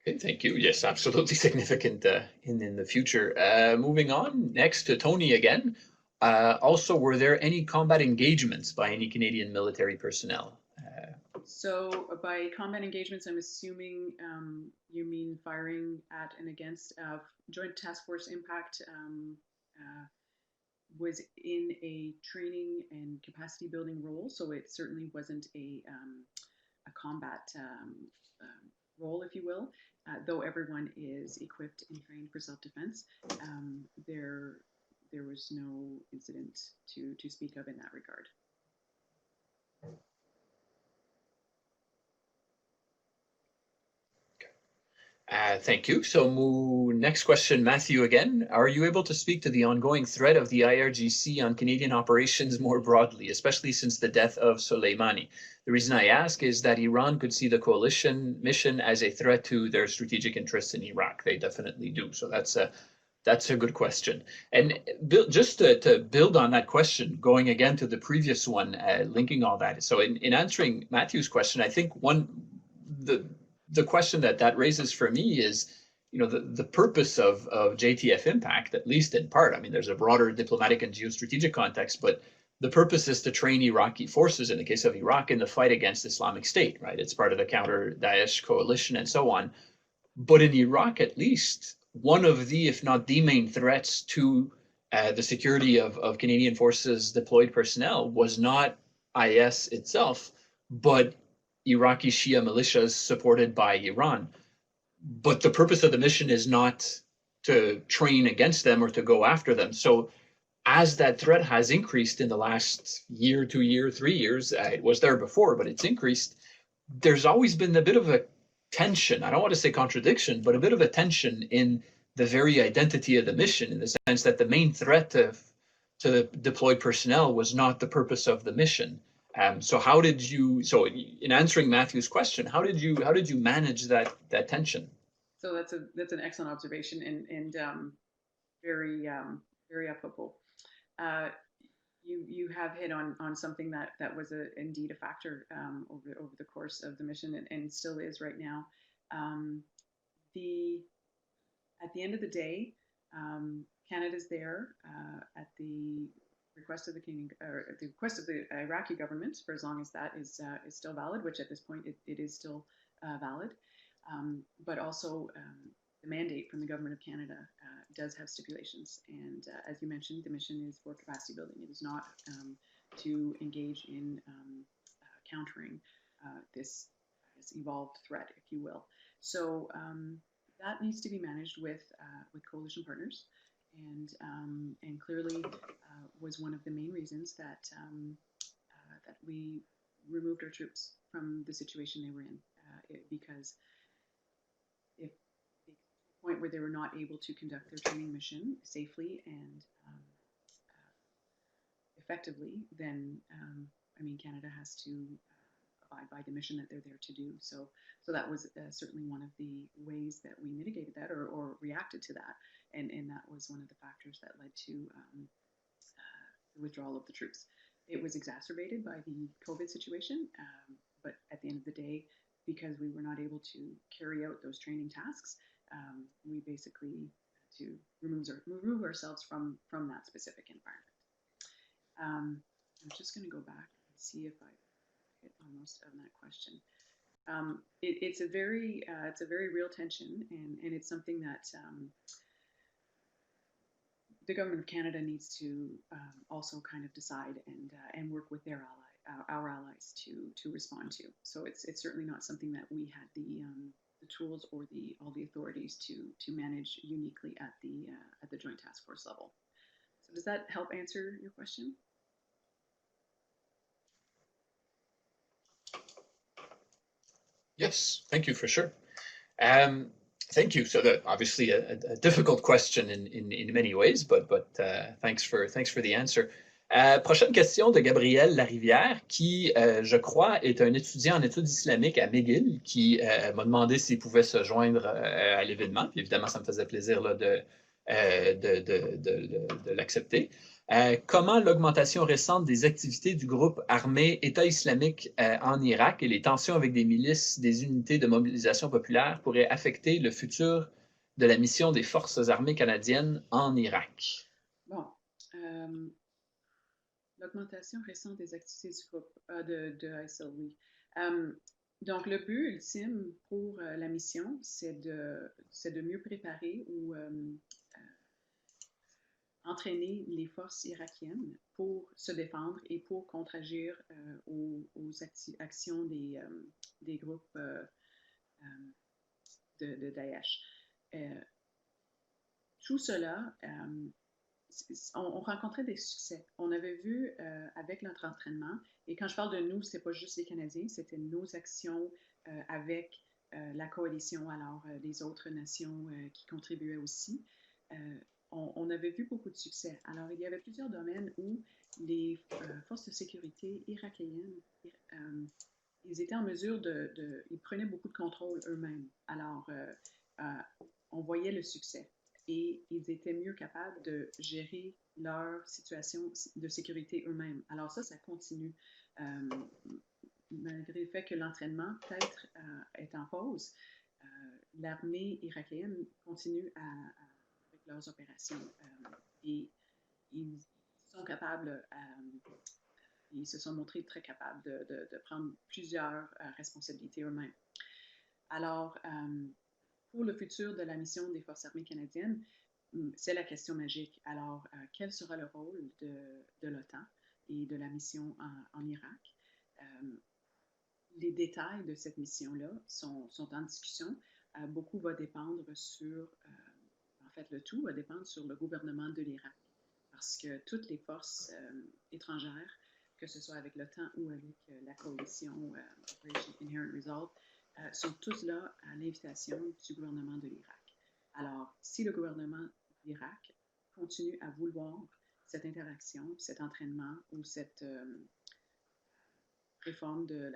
[SPEAKER 1] Okay, thank you. Yes, absolutely significant in the future. Moving on, next to Tony again. Also, were there any combat engagements by any Canadian military personnel?
[SPEAKER 2] So by combat engagements, I'm assuming you mean firing at and against. Joint Task Force Impact was in a training and capacity building role, so it certainly wasn't a combat role, if you will. Though everyone is equipped and trained for self-defense, there was no incident to speak of in that regard.
[SPEAKER 1] Thank you. So next question, Matthew again. Are you able to speak to the ongoing threat of the IRGC on Canadian operations more broadly, especially since the death of Soleimani? The reason I ask is that Iran could see the coalition mission as a threat to their strategic interests in Iraq. They definitely do. So that's a good question. And just to build on that question, going again to the previous one, linking all that. So in answering Matthew's question, I think the question that raises for me is, the purpose of JTF Impact, at least in part. I mean, there's a broader diplomatic and geostrategic context, but the purpose is to train Iraqi forces, in the case of Iraq, in the fight against Islamic State, right? It's part of the counter-Daesh coalition and so on. But in Iraq, at least, one of the, if not the main threats to the security of Canadian forces deployed personnel was not IS itself, but Iraqi Shia militias supported by Iran. But the purpose of the mission is not to train against them or to go after them. So as that threat has increased in the last year, 2 year, 3 years, it was there before, but it's increased. There's always been a bit of a tension. I don't want to say contradiction, but a bit of a tension in the very identity of the mission, in the sense that the main threat to deployed personnel was not the purpose of the mission. So how did you? So in answering Matthew's question, how did you manage that tension?
[SPEAKER 2] So that's an excellent observation and very very apropos. Uh, you have hit on something that was indeed a factor over the course of the mission and still is right now. The At the end of the day, Canada's there at the request of the king, or at the request of the Iraqi government, for as long as that is still valid, which at this point it is still valid. But also the mandate from the government of Canada does have stipulations, and as you mentioned, the mission is for capacity building. It is not to engage in countering this evolved threat, if you will. So that needs to be managed with coalition partners, and clearly was one of the main reasons that that we removed our troops from the situation they were in, because if they got to a point where they were not able to conduct their training mission safely and effectively, then I mean, Canada has to abide by the mission that they're there to do. So that was certainly one of the ways that we mitigated that or reacted to that, and that was one of the factors that led to the withdrawal of the troops. It was exacerbated by the COVID situation, but at the end of the day, because we were not able to carry out those training tasks, we basically had to remove ourselves from that specific environment. I'm just going to go back and see if I hit on most of that question. It's a very real tension, and it's something that the government of Canada needs to also kind of decide and work with our allies to respond to. So it's certainly not something that we had the tools or all the authorities to manage uniquely at the Joint Task Force level. So does that help answer your question?
[SPEAKER 1] Yes, thank you for sure. Thank you. So obviously a difficult question in many ways, but thanks for the answer. Prochaine question de Gabriel Larivière, qui, je crois, est un étudiant en études islamiques à McGill, qui m'a demandé s'il pouvait se joindre à l'événement. Puis évidemment, ça me faisait plaisir là, de l'accepter. Comment l'augmentation récente des activités du groupe armé État islamique en Irak et les tensions avec des milices des unités de mobilisation populaire pourraient affecter le futur de la mission des forces armées canadiennes en Irak?
[SPEAKER 2] Bon, l'augmentation récente des activités du groupe de ISIL, oui. Donc, le but ultime pour la mission, c'est de mieux préparer ou entraîner les forces irakiennes pour se défendre et pour contre-agir aux actions des groupes de Daesh. Tout cela, on rencontrait des succès. On avait vu avec notre entraînement, et quand je parle de nous, c'est pas juste les Canadiens, c'était nos actions avec la coalition, alors les autres nations qui contribuaient aussi. On avait vu beaucoup de succès. Alors, il y avait plusieurs domaines où les forces de sécurité irakiennes, ils étaient en mesure ils prenaient beaucoup de contrôle eux-mêmes. Alors, on voyait le succès et ils étaient mieux capables de gérer leur situation de sécurité eux-mêmes. Alors ça continue. Malgré le fait que l'entraînement peut-être est en pause, l'armée irakienne continue avec leurs opérations et ils sont capables, ils se sont montrés très capables de prendre plusieurs responsabilités eux-mêmes. Alors, pour le futur de la mission des Forces armées canadiennes, c'est la question magique. Alors, quel sera le rôle de l'OTAN et de la mission en Irak? Les détails de cette mission-là sont en discussion. Beaucoup va dépendre sur, en fait, le tout va dépendre sur le gouvernement de l'Irak. parce que toutes les forces étrangères, que ce soit avec l'OTAN ou avec la coalition Operation Inherent Resolve, sont tous là à l'invitation du gouvernement de l'Irak. Alors, si le gouvernement de l'Irak continue à vouloir cette interaction, cet entraînement ou cette réforme de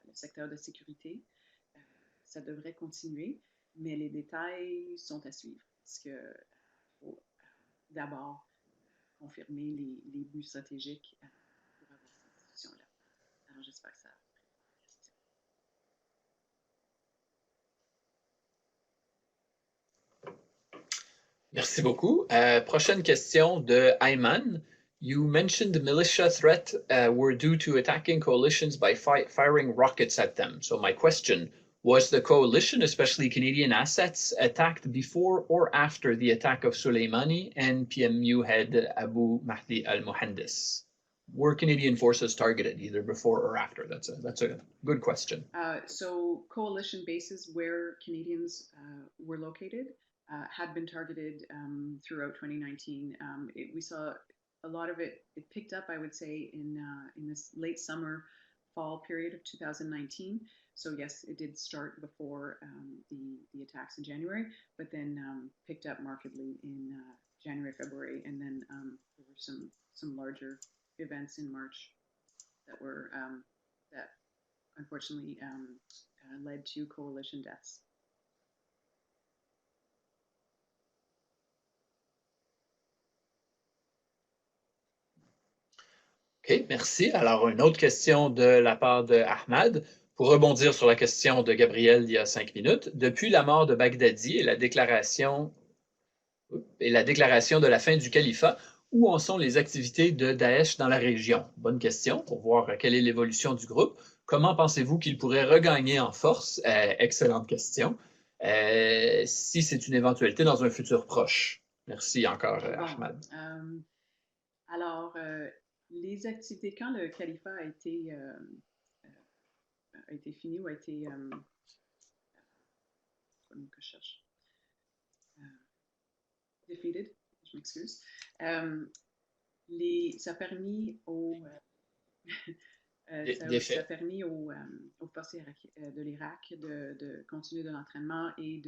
[SPEAKER 2] le secteur de sécurité, ça devrait continuer, mais les détails sont à suivre parce qu'il faut d'abord confirmer les buts stratégiques pour avoir cette discussion-là. Alors, j'espère que ça répond à la question.
[SPEAKER 1] Merci beaucoup. Prochaine question de Ayman. You mentioned the militia threat were due to attacking coalitions by firing rockets at them. So my question, was the coalition, especially Canadian assets, attacked before or after the attack of Soleimani and PMU head Abu Mahdi al-Muhandis? Were Canadian forces targeted either before or after? That's a good question.
[SPEAKER 2] So coalition bases where Canadians were located had been targeted throughout 2019. We saw a lot of it picked up, I would say, in this late summer, fall period of 2019. So yes, it did start before the attacks in January, but then picked up markedly in January, February, and then there were some larger events in March that were that unfortunately led to coalition deaths.
[SPEAKER 1] OK, merci. Alors, une autre question de la part de Ahmad. Pour rebondir sur la question de Gabriel il y a 5 minutes, depuis la mort de Baghdadi et la déclaration de la fin du califat, où en sont les activités de Daesh dans la région? Bonne question pour voir quelle est l'évolution du groupe. Comment pensez-vous qu'il pourrait regagner en force? Excellente question. Si c'est une éventualité dans un futur proche. Merci encore, Ahmad.
[SPEAKER 2] Alors, les activités, quand le califat a été fini ou a été comment que je cherche defeated, je m'excuse, ça a permis aux ça a permis aux forces de l'Irak de continuer de l'entraînement et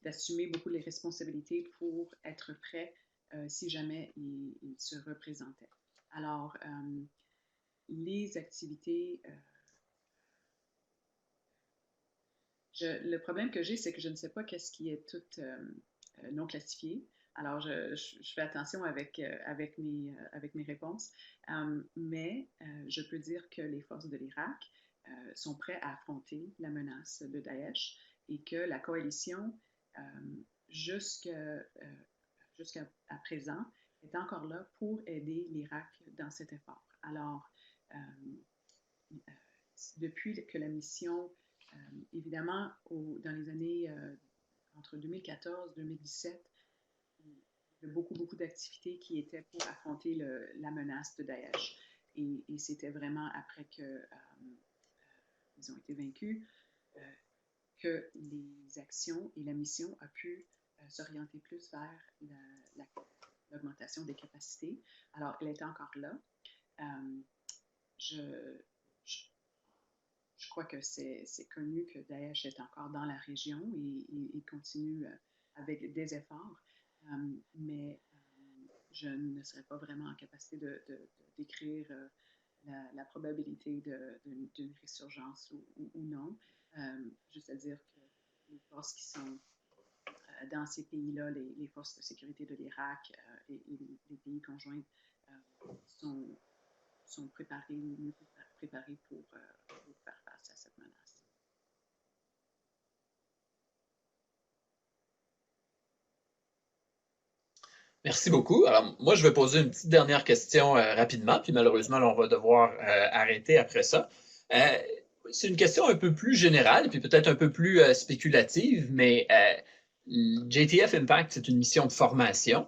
[SPEAKER 2] d'assumer beaucoup les responsabilités pour être prêts si jamais ils se représentaient. Alors, les activités, le problème que j'ai, c'est que je ne sais pas qu'est-ce qui est tout non classifié. Alors, je fais attention avec mes réponses, mais je peux dire que les forces de l'Irak sont prêtes à affronter la menace de Daesh et que la coalition, jusqu'à présent, est encore là pour aider l'Irak dans cet effort. Alors, depuis que la mission, évidemment, dans les années entre 2014 et 2017, il y a beaucoup d'activités qui étaient pour affronter la menace de Daesh. Et c'était vraiment après qu'ils ont été vaincus que les actions et la mission a pu s'orienter plus vers l'augmentation des capacités. Alors, elle est encore là. Je crois que c'est connu que Daesh est encore dans la région et continue avec des efforts, mais je ne serais pas vraiment en capacité de décrire la probabilité d'une résurgence ou non. Juste à dire que les forces qui sont dans ces pays-là, les forces de sécurité de l'Irak et les pays conjoints sont préparés pour faire face à cette menace.
[SPEAKER 1] Merci beaucoup. Alors, moi, je vais poser une petite dernière question rapidement, puis malheureusement, là, on va devoir arrêter après ça. C'est une question un peu plus générale, puis peut-être un peu plus spéculative, mais JTF Impact, c'est une mission de formation.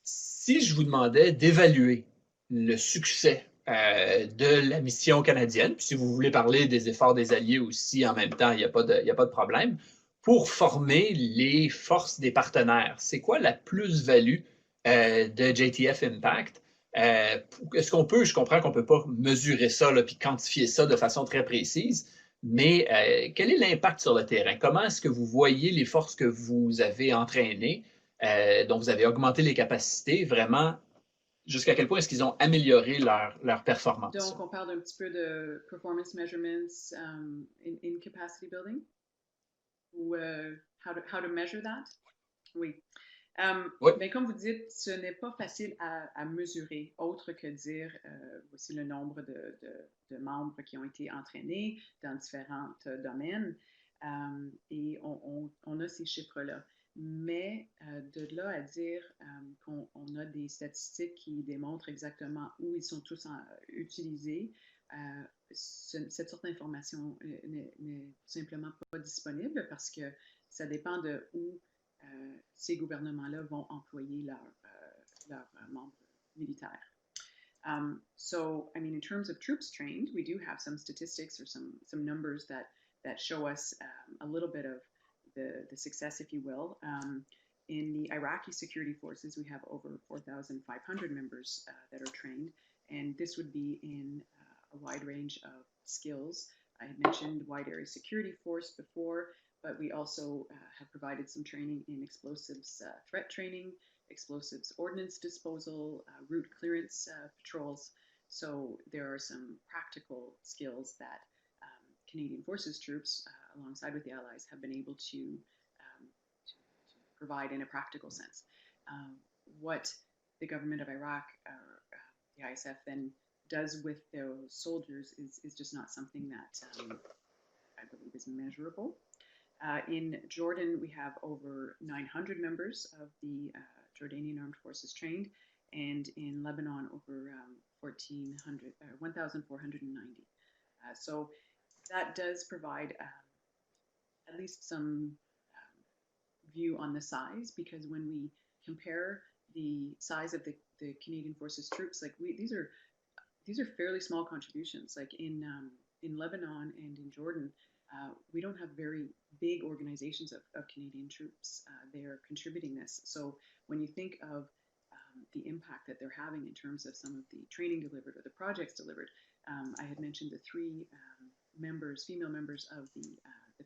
[SPEAKER 1] Si je vous demandais d'évaluer le succès de la mission canadienne, puis si vous voulez parler des efforts des Alliés aussi en même temps, il n'y a pas de problème, pour former les forces des partenaires, c'est quoi la plus-value de JTF Impact. Est-ce qu'on peut, je comprends qu'on ne peut pas mesurer ça puis quantifier ça de façon très précise, mais quel est l'impact sur le terrain? Comment est-ce que vous voyez les forces que vous avez entraînées, dont vous avez augmenté les capacités, vraiment, jusqu'à quel point est-ce qu'ils ont amélioré leur performance?
[SPEAKER 2] Donc, on parle un petit peu de performance measurements in capacity building, ou how to measure that? Oui.
[SPEAKER 1] Oui.
[SPEAKER 2] Mais comme vous dites, ce n'est pas facile à mesurer, autre que dire voici le nombre de membres qui ont été entraînés dans différents domaines. Et on a ces chiffres-là. Mais de là à dire qu'on a des statistiques qui démontrent exactement où ils sont tous utilisés, cette sorte d'information n'est simplement pas disponible parce que ça dépend de où ces gouvernements-là vont employer leurs membres militaires. So, I mean, in terms of troops trained, we do have some statistics or some numbers that show us a little bit of the success, if you will. In the Iraqi security forces, we have over 4,500 members that are trained, and this would be in a wide range of skills. I had mentioned wide area security force before, but we also have provided some training in explosives threat training, explosives ordnance disposal, route clearance patrols. So there are some practical skills that Canadian Forces troops, alongside with the Allies, have been able to provide in a practical sense. What the government of Iraq, the ISF, then does with those soldiers is just not something that I believe is measurable. In Jordan, we have over 900 members of the Jordanian Armed Forces trained, and in Lebanon, over 1,490. So that does provide at least some view on the size, because when we compare the size of the Canadian Forces troops, like these are fairly small contributions. Like in Lebanon and in Jordan, we don't have very big organizations of Canadian troops. They are contributing this. So when you think of the impact that they're having in terms of some of the training delivered or the projects delivered, I had mentioned the three female members of the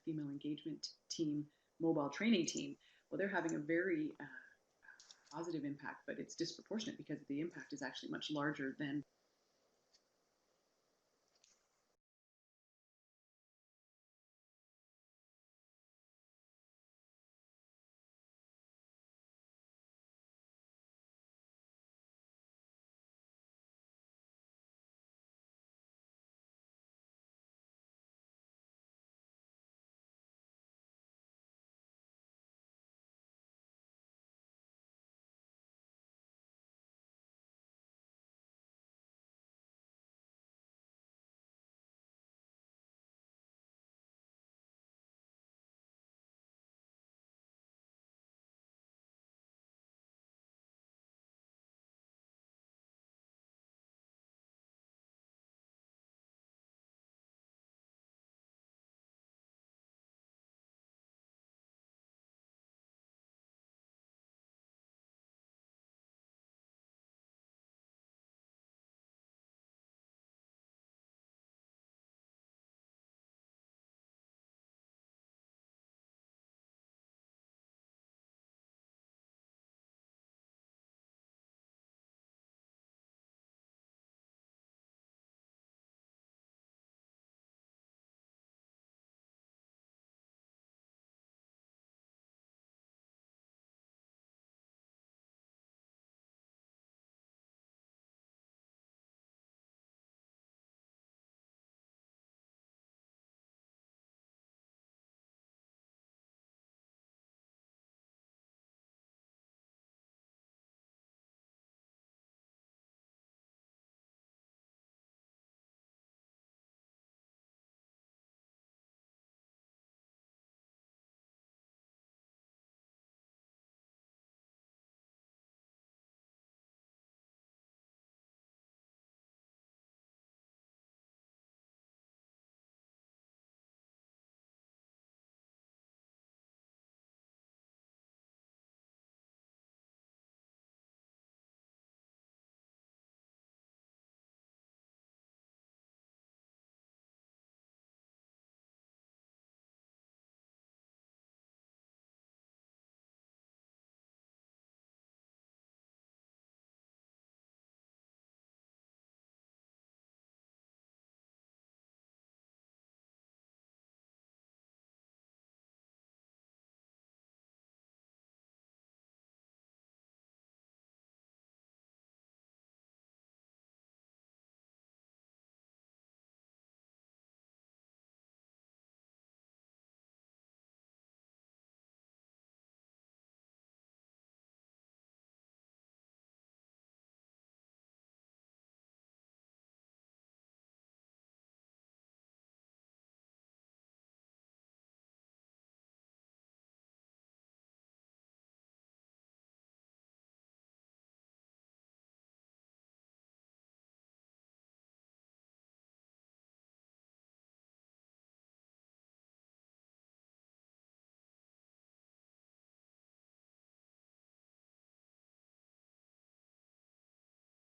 [SPEAKER 2] female engagement team, mobile training team. Well, they're having a very positive impact, but it's disproportionate because the impact is actually much larger than